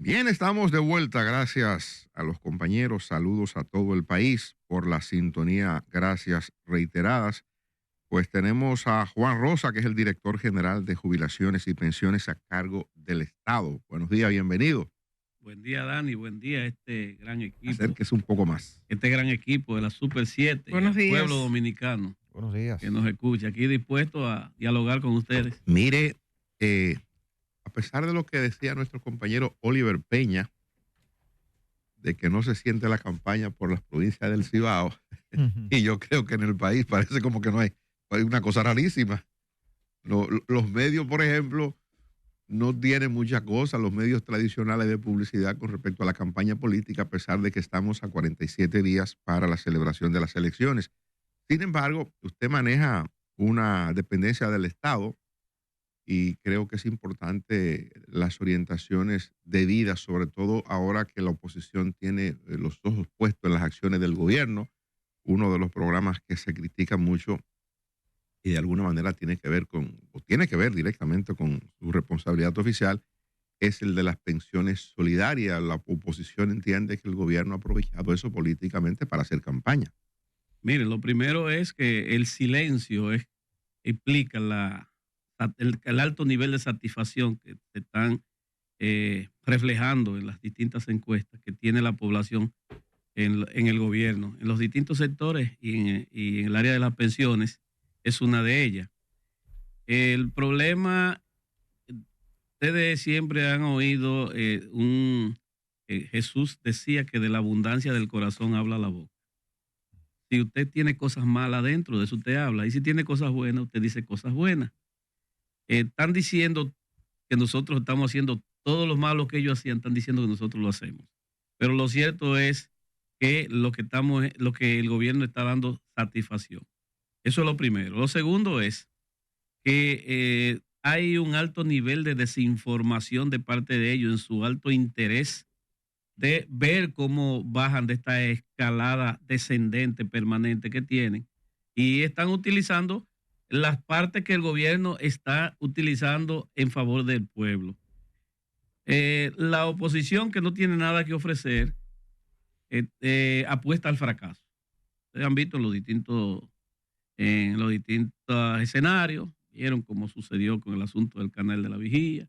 Bien, estamos de vuelta. Gracias a los compañeros. Saludos a todo el país por la sintonía. Gracias reiteradas. Pues tenemos a Juan Rosa, que es el director general de jubilaciones y pensiones a cargo del Estado. Buenos días, bienvenido. Buen día, Dani. Buen día, este gran equipo. Acérquese un poco más. Este gran equipo de la Super 7. Buenos días. Pueblo dominicano. Buenos días. Que nos escucha. Aquí dispuesto a dialogar con ustedes. Mire, a pesar de lo que decía nuestro compañero Oliver Peña, de que no se siente la campaña por las provincias del Cibao, y yo creo que en el país parece como que no hay una cosa rarísima. Los medios, por ejemplo, no tienen muchas cosas, los medios tradicionales de publicidad con respecto a la campaña política, a pesar de que estamos a 47 días para la celebración de las elecciones. Sin embargo, usted maneja una dependencia del Estado y creo que es importante las orientaciones debidas, sobre todo ahora que la oposición tiene los ojos puestos en las acciones del gobierno. Uno de los programas que se critica mucho y de alguna manera tiene que ver directamente con su responsabilidad oficial, es el de las pensiones solidarias. La oposición entiende que el gobierno ha aprovechado eso políticamente para hacer campaña. Mire, lo primero es que el silencio implica el alto nivel de satisfacción que se están reflejando en las distintas encuestas que tiene la población en el gobierno, en los distintos sectores y en el área de las pensiones. Es una de ellas. El problema, ustedes siempre han oído Jesús decía que de la abundancia del corazón habla la boca. Si usted tiene cosas malas dentro de eso, usted habla. Y si tiene cosas buenas, usted dice cosas buenas. Están diciendo que nosotros estamos haciendo todo lo malo que ellos hacían, están diciendo que nosotros lo hacemos. Pero lo cierto es que lo que el gobierno está dando satisfacción. Eso es lo primero. Lo segundo es que hay un alto nivel de desinformación de parte de ellos en su alto interés de ver cómo bajan de esta escalada descendente permanente que tienen y están utilizando las partes que el gobierno está utilizando en favor del pueblo. La oposición, que no tiene nada que ofrecer, apuesta al fracaso. Ustedes han visto en los distintos escenarios, vieron cómo sucedió con el asunto del canal de la vigía,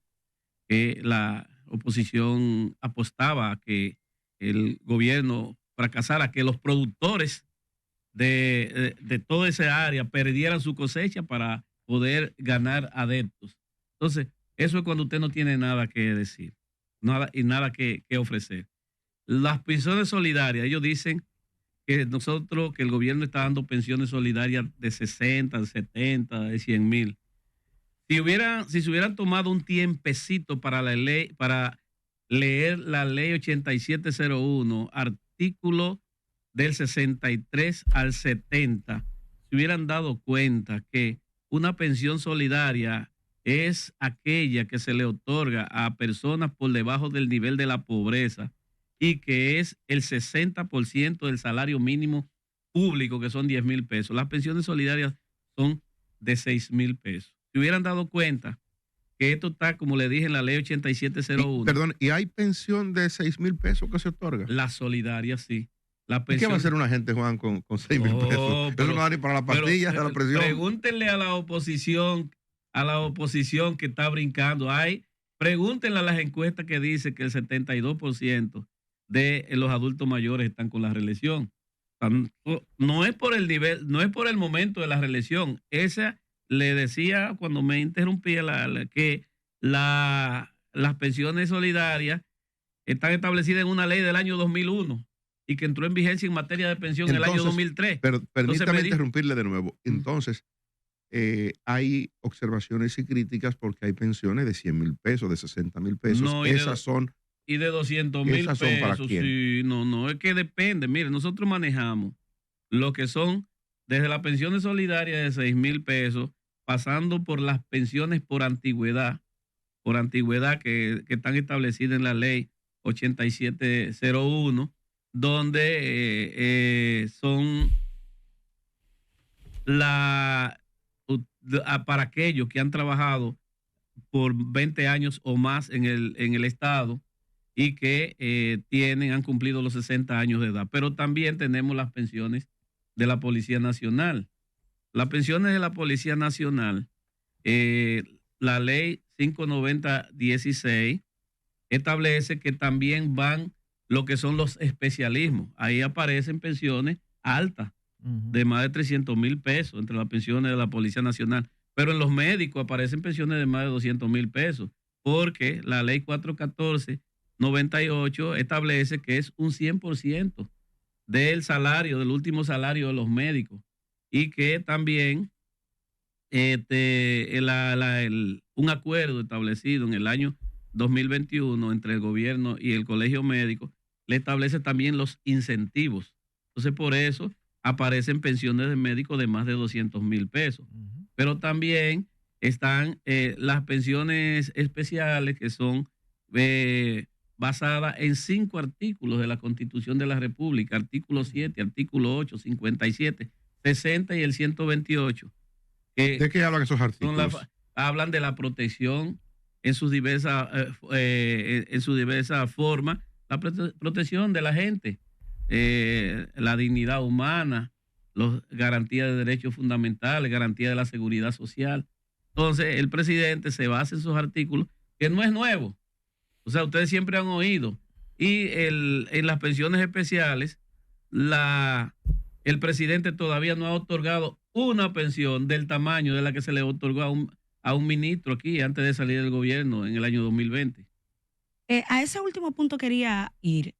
que la oposición apostaba a que el gobierno fracasara, que los productores de toda esa área perdieran su cosecha para poder ganar adeptos. Entonces, eso es cuando usted no tiene nada que decir, nada que ofrecer. Las pensiones solidarias, ellos dicen que el gobierno está dando pensiones solidarias de 60, de 70, de 100,000. Si se hubieran tomado un tiempecito para leer la ley 8701, artículo del 63 al 70, se hubieran dado cuenta que una pensión solidaria es aquella que se le otorga a personas por debajo del nivel de la pobreza y que es el 60% del salario mínimo público, que son 10,000 pesos. Las pensiones solidarias son de 6,000 pesos. Se hubieran dado cuenta que esto está, como le dije, en la ley 8701. Perdón, ¿y hay pensión de 6,000 pesos que se otorga? La solidaria, sí. ¿Qué va a hacer una gente, Juan, con 6,000 pesos? Eso no va ni para las pastillas, de la presión. Pregúntenle a la oposición que está brincando. Pregúntenle a las encuestas que dice que el 72% de los adultos mayores están con la reelección. No es por el nivel, no es por el momento de la reelección. Esa le decía cuando me interrumpía que las pensiones solidarias están establecidas en una ley del año 2001 y que entró en vigencia en materia de pensión en el año 2003. Pero permítame interrumpirle de nuevo. Entonces, hay observaciones y críticas porque hay pensiones de 100,000 pesos, de 60,000 pesos. No, esas son... Y de 200,000 pesos. ¿Para quién? Sí, no, es que depende. Mire, nosotros manejamos lo que son desde la pensión solidaria de 6,000 pesos, pasando por las pensiones por antigüedad que están establecidas en la ley 8701, donde son para aquellos que han trabajado por 20 años o más en el Estado y que han cumplido los 60 años de edad. Pero también tenemos las pensiones de la Policía Nacional. Las pensiones de la Policía Nacional, la ley 590-16 establece que también van lo que son los especialismos. Ahí aparecen pensiones altas de más de 300,000 pesos entre las pensiones de la Policía Nacional. Pero en los médicos aparecen pensiones de más de 200,000 pesos, porque la ley 414-98 establece que es un 100% del salario, del último salario de los médicos, y que también un acuerdo establecido en el año 2021 entre el gobierno y el colegio médico le establece también los incentivos. Entonces, por eso aparecen pensiones de médicos de más de 200,000 pesos. Pero también están las pensiones especiales, que son basadas en 5 artículos de la Constitución de la República: artículo 7, artículo 8, 57, 60 y el 128. ¿De qué hablan esos artículos? Hablan de la protección en sus diversas formas, la protección de la gente, la dignidad humana, las garantías de derechos fundamentales, garantía de la seguridad social. Entonces, el presidente se basa en esos artículos, que no es nuevo. O sea, ustedes siempre han oído. Y en las pensiones especiales, el presidente todavía no ha otorgado una pensión del tamaño de la que se le otorgó a un ministro aquí antes de salir del gobierno en el año 2020. A ese último punto quería ir.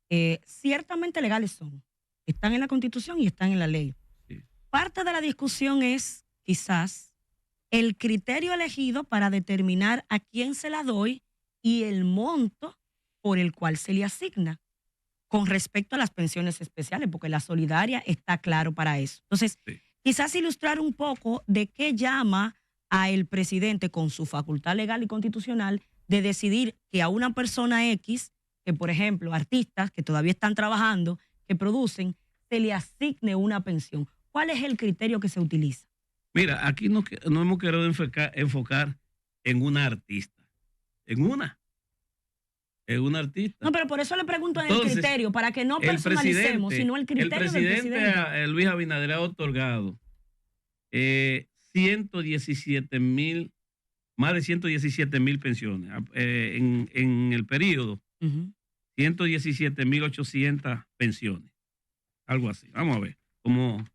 Ciertamente legales son. Están en la Constitución y están en la ley. Sí. Parte de la discusión es quizás el criterio elegido para determinar a quién se la doy y el monto por el cual se le asigna con respecto a las pensiones especiales, porque la solidaria está claro para eso. Entonces, sí, quizás ilustrar un poco de qué llama a el presidente con su facultad legal y constitucional de decidir que a una persona X, que por ejemplo artistas que todavía están trabajando, que producen, se le asigne una pensión. ¿Cuál es el criterio que se utiliza? Mira, aquí no hemos querido enfocar en una artista, en una artista. No, pero por eso le pregunto en el criterio, para que no personalicemos, sino el criterio del presidente. El presidente Luis Abinader ha otorgado 117,000, más de 117,000 pensiones en el periodo. 117,800 pensiones, algo así. Vamos a ver cómo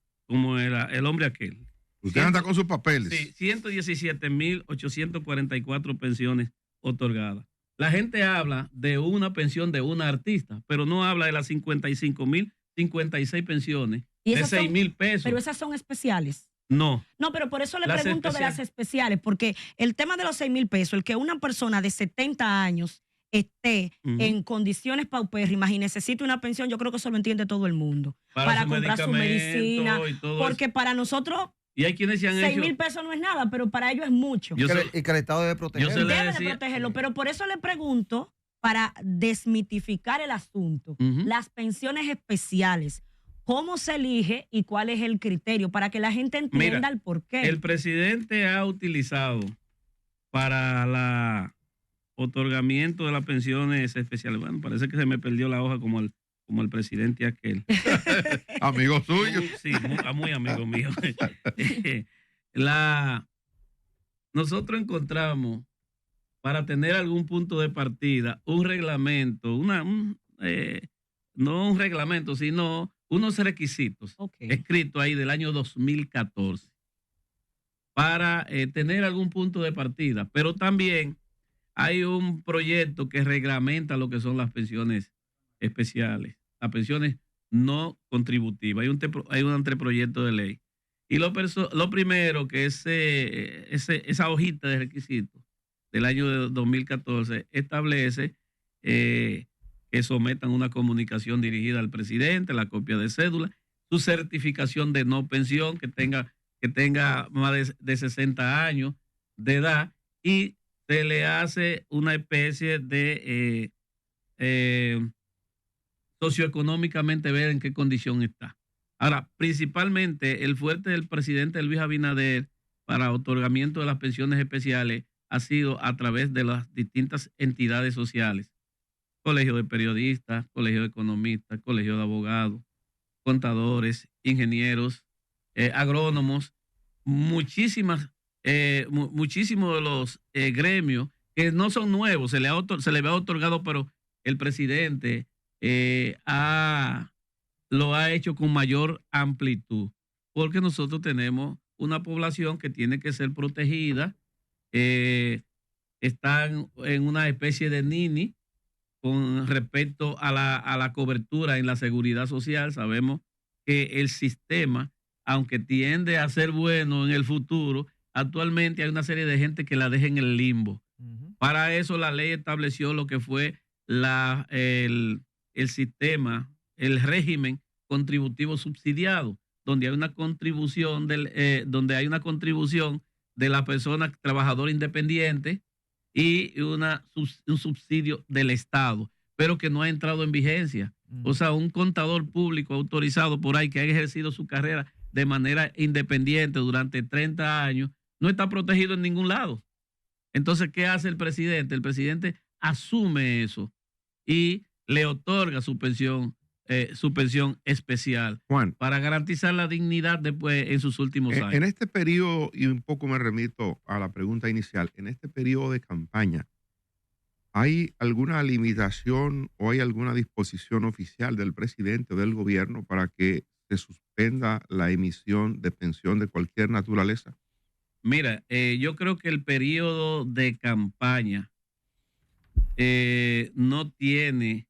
era el hombre aquel. Usted anda con sus papeles. Sí, 117,844 pensiones otorgadas. La gente habla de una pensión de una artista, pero no habla de las 55,056 pensiones de 6,000 pesos. Pero esas son especiales. No. No, pero por eso le pregunto de las especiales, porque el tema de los 6,000 pesos, el que una persona de 70 años esté en condiciones paupérrimas y necesite una pensión, yo creo que eso lo entiende todo el mundo. Para comprar su medicina, porque eso, para nosotros, y hay quienes se han 6,000 pesos no es nada, pero para ellos es mucho. Y que el Estado debe protegerlo. Debe de protegerlo, pero por eso le pregunto, para desmitificar el asunto, las pensiones especiales, ¿cómo se elige y cuál es el criterio para que la gente entienda el porqué? El presidente ha utilizado para el otorgamiento de las pensiones especiales. Bueno, parece que se me perdió la hoja como el presidente aquel. Amigo suyo. Sí, muy amigo mío. Nosotros encontramos, para tener algún punto de partida, un reglamento, no un reglamento, sino unos requisitos escritos ahí del año 2014 para tener algún punto de partida. Pero también hay un proyecto que reglamenta lo que son las pensiones especiales, las pensiones no contributivas. Hay un anteproyecto de ley. Y lo primero que esa hojita de requisitos del año 2014 establece que sometan una comunicación dirigida al presidente, la copia de cédula, su certificación de no pensión, que tenga más de 60 años de edad, y se le hace una especie de socioeconómicamente ver en qué condición está. Ahora, principalmente el fuerte del presidente Luis Abinader para otorgamiento de las pensiones especiales ha sido a través de las distintas entidades sociales. colegio de periodistas, colegio de economistas, colegio de abogados, contadores, ingenieros, agrónomos, muchísimos de los gremios que no son nuevos, se le ha otorgado, pero el presidente lo ha hecho con mayor amplitud, porque nosotros tenemos una población que tiene que ser protegida, están en una especie de nini con respecto a la cobertura en la seguridad social. Sabemos que el sistema, aunque tiende a ser bueno en el futuro, actualmente hay una serie de gente que la deja en el limbo. Para eso la ley estableció lo que fue el sistema, el régimen contributivo subsidiado, donde hay una contribución de la persona trabajadora independiente y un subsidio del Estado, pero que no ha entrado en vigencia. O sea, un contador público autorizado por ahí que ha ejercido su carrera de manera independiente durante 30 años no está protegido en ningún lado. Entonces, ¿qué hace el presidente? El presidente asume eso y le otorga su pensión especial, Juan, para garantizar la dignidad después en sus últimos años. En este periodo, y un poco me remito a la pregunta inicial, en este periodo de campaña, ¿hay alguna limitación o hay alguna disposición oficial del presidente o del gobierno para que se suspenda la emisión de pensión de cualquier naturaleza? Mira, yo creo que el periodo de campaña no tiene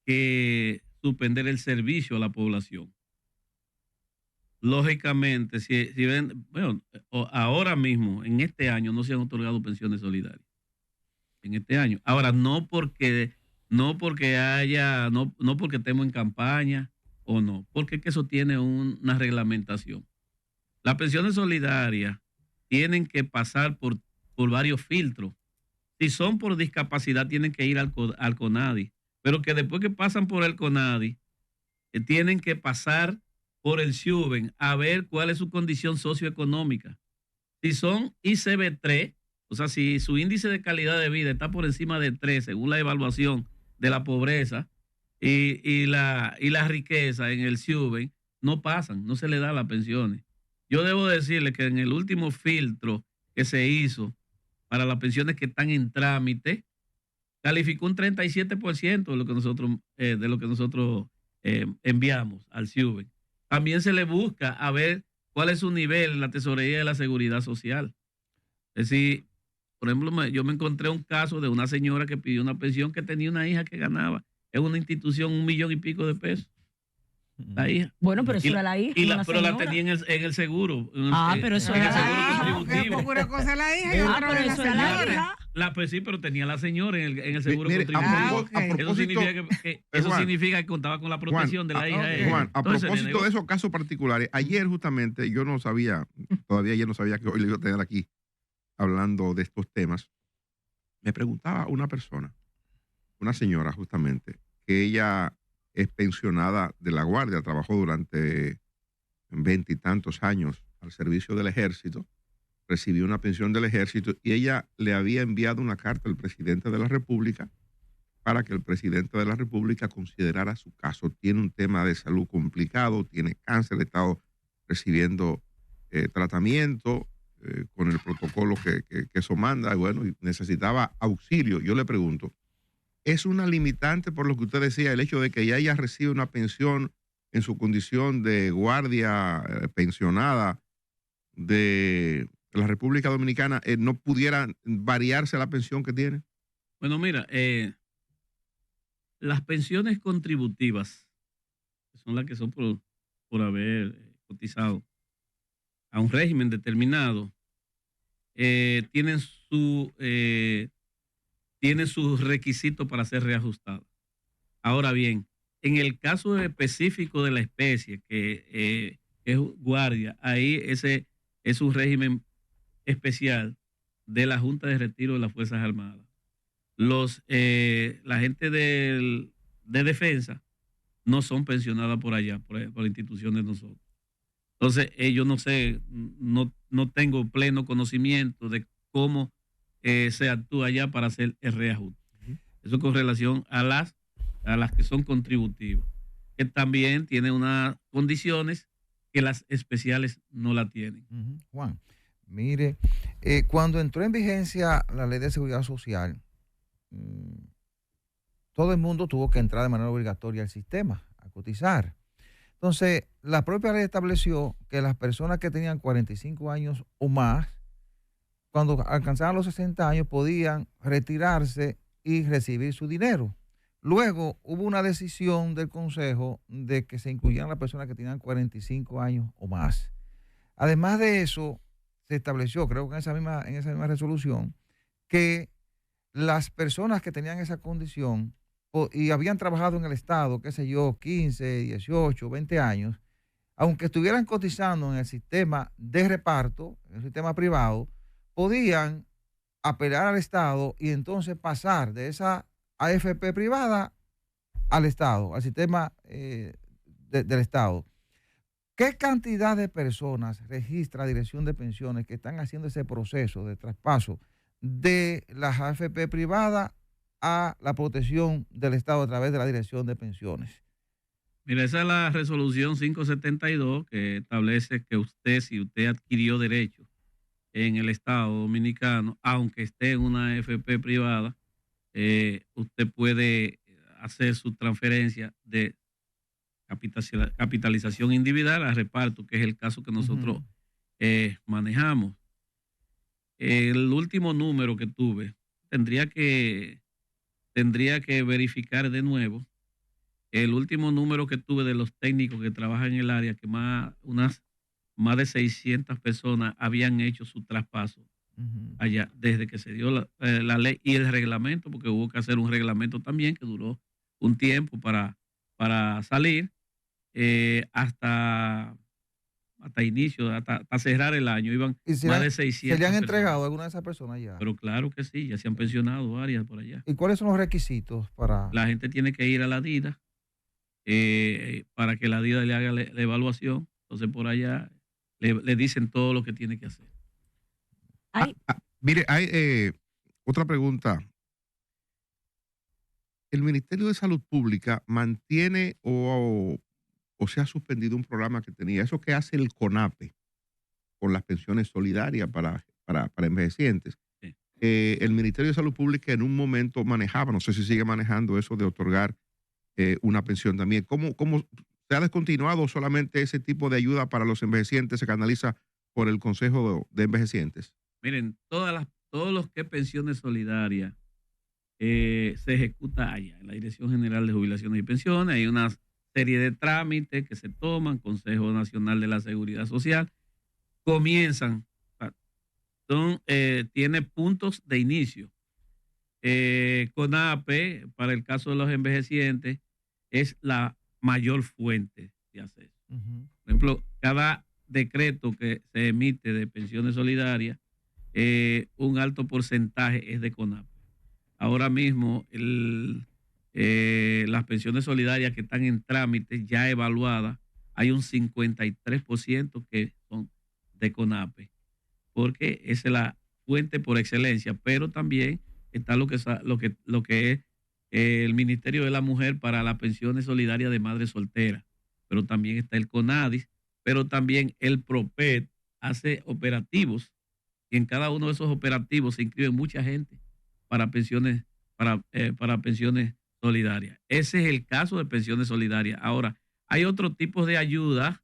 que suspender el servicio a la población. Lógicamente, si ven, bueno, ahora mismo, en este año, no se han otorgado pensiones solidarias. En este año. Ahora, no porque estemos en campaña o no, porque es que eso tiene una reglamentación. Las pensiones solidarias tienen que pasar por varios filtros. Si son por discapacidad, tienen que ir al CONADI, pero que después que pasan por el CONADI, tienen que pasar por el SIUBEN a ver cuál es su condición socioeconómica. Si son ICB3, o sea, si su índice de calidad de vida está por encima de 3, según la evaluación de la pobreza y la riqueza en el SIUBEN, no pasan, no se le da las pensiones. Yo debo decirle que en el último filtro que se hizo para las pensiones que están en trámite, calificó un 37% de lo que nosotros enviamos al SIUBEN. También se le busca a ver cuál es su nivel en la tesorería de la seguridad social. Es decir, por ejemplo, yo me encontré un caso de una señora que pidió una pensión que tenía una hija que ganaba en una institución $1 millón y pico de pesos. La hija. Bueno, pero eso era la hija. Pero la tenía en el seguro. Pero eso era la hija. Una cosa la hija y otra pero la eso era la hija. Pues sí, pero tenía la señora en el seguro Mire, contributivo. okay. Eso significa que contaba con la protección de la hija. Juan, a propósito de esos casos particulares, ayer justamente yo no sabía, todavía ayer no sabía que hoy le iba a tener aquí hablando de estos temas. Me preguntaba una persona, una señora justamente, que ella es pensionada de la Guardia, trabajó durante 20 y tantos años al servicio del Ejército, recibió una pensión del Ejército y ella le había enviado una carta al presidente de la República para que el presidente de la República considerara su caso. Tiene un tema de salud complicado, tiene cáncer, ha estado recibiendo tratamiento con el protocolo que eso manda, y bueno, y necesitaba auxilio. Yo le pregunto, ¿es una limitante por lo que usted decía el hecho de que ella recibe una pensión en su condición de guardia pensionada de la República Dominicana, no pudiera variarse la pensión que tiene? Bueno, mira, las pensiones contributivas, que son las que son por haber cotizado a un régimen determinado, tienen sus requisitos para ser reajustadas. Ahora bien, en el caso específico de la especie, que es guardia, ahí ese es un régimen especial de la Junta de Retiro de las Fuerzas Armadas. La gente de defensa no son pensionadas por allá, por instituciones de nosotros. Entonces, yo no sé, no tengo pleno conocimiento de cómo se actúa allá para hacer el reajuste. Eso con relación a las que son contributivas, que también tienen unas condiciones que las especiales no la tienen. Juan, mire, cuando entró en vigencia la Ley de Seguridad Social, todo el mundo tuvo que entrar de manera obligatoria al sistema, a cotizar. Entonces, la propia ley estableció que las personas que tenían 45 años o más, cuando alcanzaban los 60 años, podían retirarse y recibir su dinero. Luego hubo una decisión del Consejo de que se incluyeran las personas que tenían 45 años o más. Además de eso, se estableció, creo que en esa misma resolución, que las personas que tenían esa condición y habían trabajado en el Estado, qué sé yo, 15, 18, 20 años, aunque estuvieran cotizando en el sistema de reparto, en el sistema privado, podían apelar al Estado y entonces pasar de esa AFP privada al Estado, al sistema del Estado. ¿Qué cantidad de personas registra la Dirección de Pensiones que están haciendo ese proceso de traspaso de las AFP privadas a la protección del Estado a través de la Dirección de Pensiones? Mira, esa es la resolución 572 que establece que si usted adquirió derechos en el Estado Dominicano, aunque esté en una AFP privada, usted puede hacer su transferencia de capitalización individual a reparto, que es el caso que nosotros manejamos. El último número que tuve, tendría que verificar de nuevo. El último número que tuve de los técnicos que trabajan en el área, que más de 600 personas habían hecho su traspaso allá, desde que se dio la ley y el reglamento, porque hubo que hacer un reglamento también que duró un tiempo para salir, hasta inicio, hasta cerrar el año, iban más de 600. ¿Se le han entregado a alguna de esas personas ya? Pero claro que sí, ya se han pensionado varias por allá. ¿Y cuáles son los requisitos para...? La gente tiene que ir a la DIDA para que la DIDA le haga la evaluación. Entonces por allá le dicen todo lo que tiene que hacer. Mire, hay otra pregunta. ¿El Ministerio de Salud Pública mantiene o se ha suspendido un programa que tenía? Eso que hace el CONAPE con las pensiones solidarias para envejecientes. Sí. El Ministerio de Salud Pública en un momento manejaba, no sé si sigue manejando eso de otorgar una pensión también. ¿Cómo se ha descontinuado solamente ese tipo de ayuda para los envejecientes? ¿Se canaliza por el Consejo de Envejecientes? Miren, todos los que pensiones solidarias se ejecuta allá, en la Dirección General de Jubilaciones y Pensiones. Hay una serie de trámites que se toman, Consejo Nacional de la Seguridad Social, comienzan, tiene puntos de inicio. CONAPE, para el caso de los envejecientes, es la mayor fuente de acceso. Por ejemplo, cada decreto que se emite de pensiones solidarias, un alto porcentaje es de CONAPE. Ahora mismo, las pensiones solidarias que están en trámite ya evaluadas, hay un 53% que son de CONAPE, porque esa es la fuente por excelencia, pero también está lo que es el Ministerio de la Mujer para las pensiones solidarias de madres solteras, pero también está el CONADIS, pero también el PROPED hace operativos y en cada uno de esos operativos se inscribe mucha gente para pensiones solidarias. Ese es el caso de pensiones solidarias. Ahora, hay otros tipos de ayudas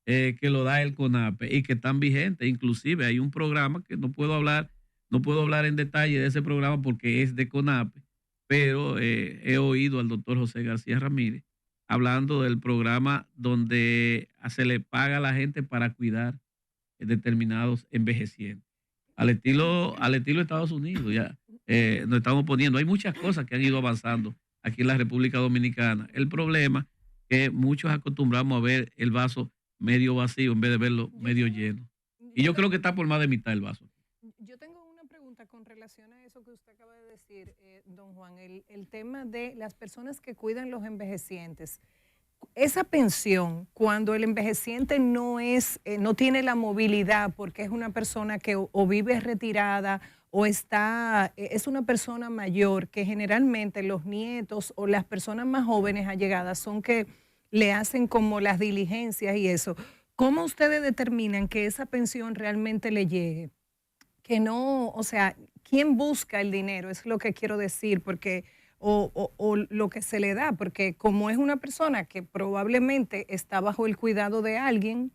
que lo da el CONAPE y que están vigentes. Inclusive hay un programa que no puedo hablar en detalle de ese programa porque es de CONAPE, pero he oído al doctor José García Ramírez hablando del programa donde se le paga a la gente para cuidar determinados envejecientes. Al estilo de Estados Unidos, ya nos estamos poniendo. Hay muchas cosas que han ido avanzando aquí en la República Dominicana. El problema es que muchos acostumbramos a ver el vaso medio vacío en vez de verlo medio lleno. Y yo creo que está por más de mitad el vaso. Yo tengo una pregunta con relación a eso que usted acaba de decir, don Juan, el tema de las personas que cuidan los envejecientes. Esa pensión, cuando el envejeciente no tiene la movilidad porque es una persona que o vive retirada o es una persona mayor, que generalmente los nietos o las personas más jóvenes allegadas son que le hacen como las diligencias y eso. ¿Cómo ustedes determinan que esa pensión realmente le llegue? Que no, o sea, ¿quién busca el dinero? Es lo que quiero decir, porque o lo que se le da, porque como es una persona que probablemente está bajo el cuidado de alguien,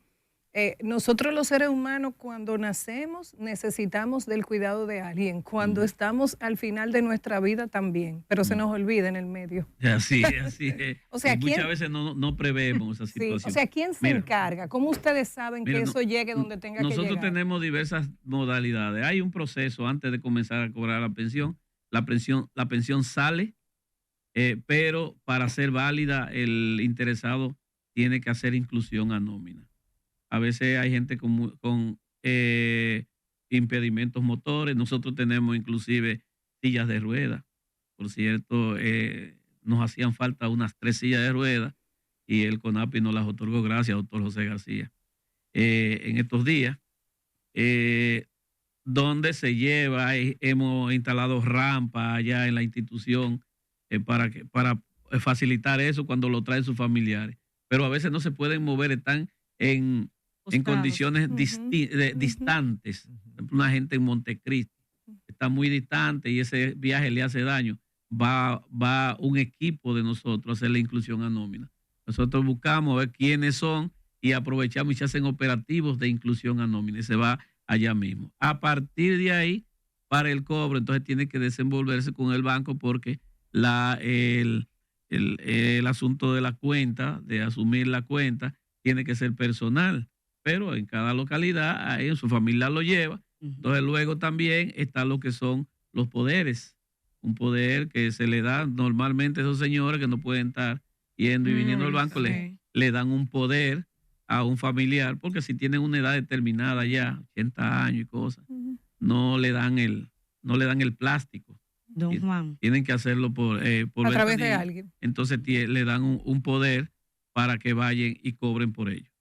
nosotros los seres humanos cuando nacemos necesitamos del cuidado de alguien, cuando estamos al final de nuestra vida también, pero se nos olvida en el medio. Así es. O sea, muchas veces no prevemos esa situación. Sí, o sea, ¿quién se encarga? ¿Cómo ustedes saben que eso llegue donde tenga que llegar? Nosotros tenemos diversas modalidades. Hay un proceso antes de comenzar a cobrar la pensión. La pensión sale, pero para ser válida el interesado tiene que hacer inclusión a nómina. A veces hay gente con impedimentos motores. Nosotros tenemos inclusive sillas de ruedas. Por cierto, nos hacían falta unas 3 sillas de ruedas y el CONAPI nos las otorgó, gracias, doctor José García, en estos días. Donde se lleva, hemos instalado rampas allá en la institución para facilitar eso cuando lo traen sus familiares. Pero a veces no se pueden mover, están en condiciones distantes. Por ejemplo, una gente en Montecristi está muy distante y ese viaje le hace daño. Va un equipo de nosotros a hacer la inclusión a nómina. Nosotros buscamos ver quiénes son y aprovechamos y se hacen operativos de inclusión a nómina y se va allá mismo. A partir de ahí, para el cobro, entonces tiene que desenvolverse con el banco porque el asunto de la cuenta, de asumir la cuenta, tiene que ser personal. Pero en cada localidad, ahí en su familia lo lleva. Entonces luego también está lo que son los poderes. Un poder que se le da normalmente a esos señores que no pueden estar yendo y viniendo al banco, le dan un poder a un familiar, porque si tienen una edad determinada ya, 80 años y cosas, no le dan el plástico. Don Juan. Tienen que hacerlo por a través de alguien. Entonces le dan un poder para que vayan y cobren por ello.